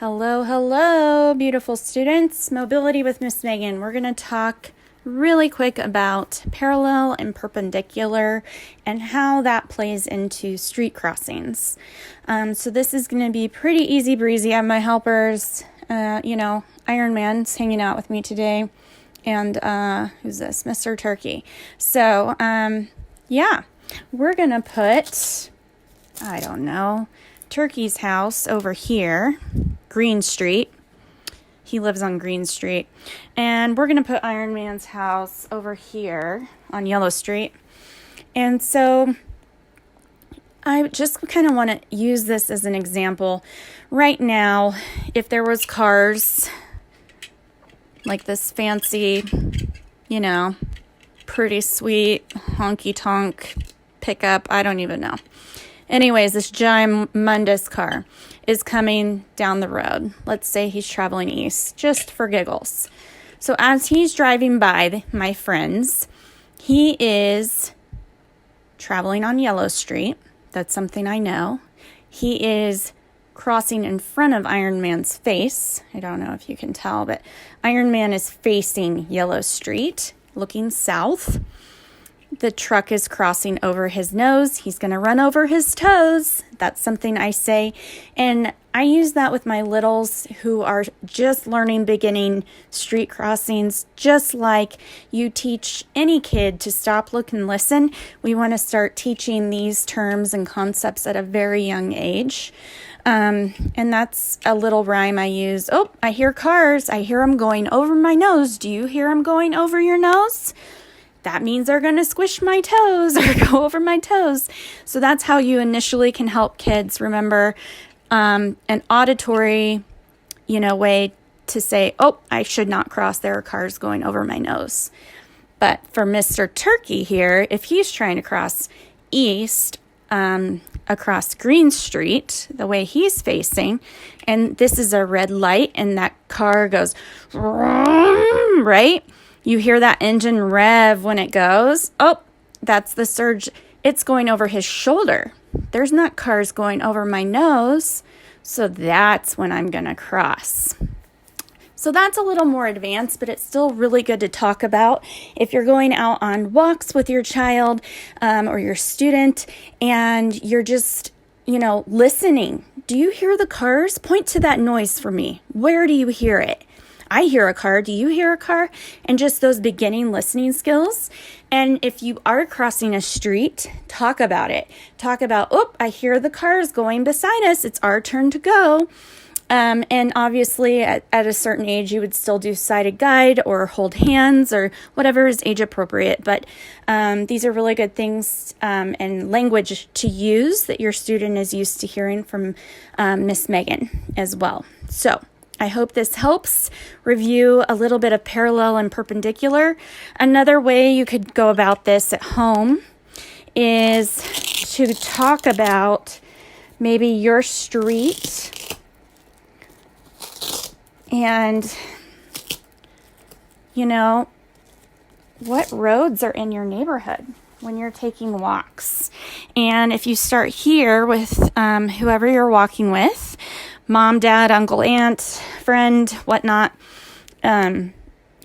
Hello, hello, beautiful students. Mobility with Miss Megan. We're going to talk really quick about parallel and perpendicular and how that plays into street crossings. So this is going to be pretty easy breezy. I have my helpers, Iron Man's hanging out with me today. And who's this? Mr. Turkey. So, we're going to put, Turkey's house over here. Green Street. He lives on Green Street. And we're going to put Iron Man's house over here on Yellow Street. And so I just kind of want to use this as an example. Right now, if there was cars like this fancy, pretty sweet honky-tonk pickup, I don't even know. Anyways, this giant car is coming down the road. Let's say he's traveling east, just for giggles. So as he's driving by my friends, he is traveling on Yellow Street. That's something I know. He is crossing in front of Iron Man's face. I don't know if you can tell, but Iron Man is facing Yellow Street, looking south. The truck is crossing over his nose. He's going to run over his toes. That's something I say. And I use that with my littles who are just learning beginning street crossings. Just like you teach any kid to stop, look, and listen, we want to start teaching these terms and concepts at a very young age. And that's a little rhyme I use. Oh, I hear cars. I hear them going over my nose. Do you hear them going over your nose? That means they're going to squish my toes or go over my toes. So that's how you initially can help kids remember an auditory, way to say, oh, I should not cross. There are cars going over my nose. But for Mr. Turkey here, if he's trying to cross east across Green Street, the way he's facing, and this is a red light, and that car goes, right? You hear that engine rev when it goes. Oh, that's the surge. It's going over his shoulder. There's not cars going over my nose. So that's when I'm going to cross. So that's a little more advanced, but it's still really good to talk about if you're going out on walks with your child or your student and you're just, listening. Do you hear the cars? Point to that noise for me. Where do you hear it? I hear a car. Do you hear a car? And just those beginning listening skills. And if you are crossing a street, talk about it. Talk about, oh, I hear the cars going beside us. It's our turn to go. And obviously at a certain age, you would still do sighted guide or hold hands or whatever is age appropriate. But these are really good things and language to use that your student is used to hearing from Miss Megan as well. So I hope this helps review a little bit of parallel and perpendicular. Another way you could go about this at home is to talk about maybe your street and, what roads are in your neighborhood when you're taking walks. And if you start here with whoever you're walking with, mom, dad, uncle, aunt, friend, whatnot,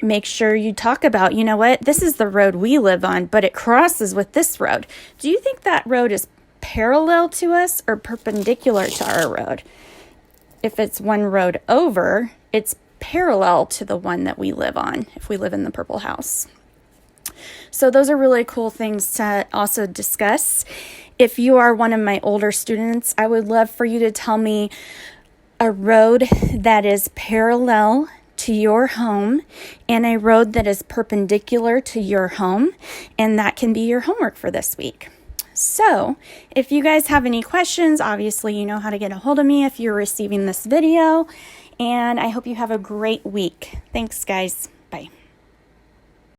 make sure you talk about, this is the road we live on, but it crosses with this road. Do you think that road is parallel to us or perpendicular to our road? If it's one road over, it's parallel to the one that we live on, if we live in the purple house. So those are really cool things to also discuss. If you are one of my older students, I would love for you to tell me a road that is parallel to your home and a road that is perpendicular to your home, and that can be your homework for this week. So if you guys have any questions, obviously you know how to get a hold of me if you're receiving this video, and I hope you have a great week. Thanks, guys. Bye.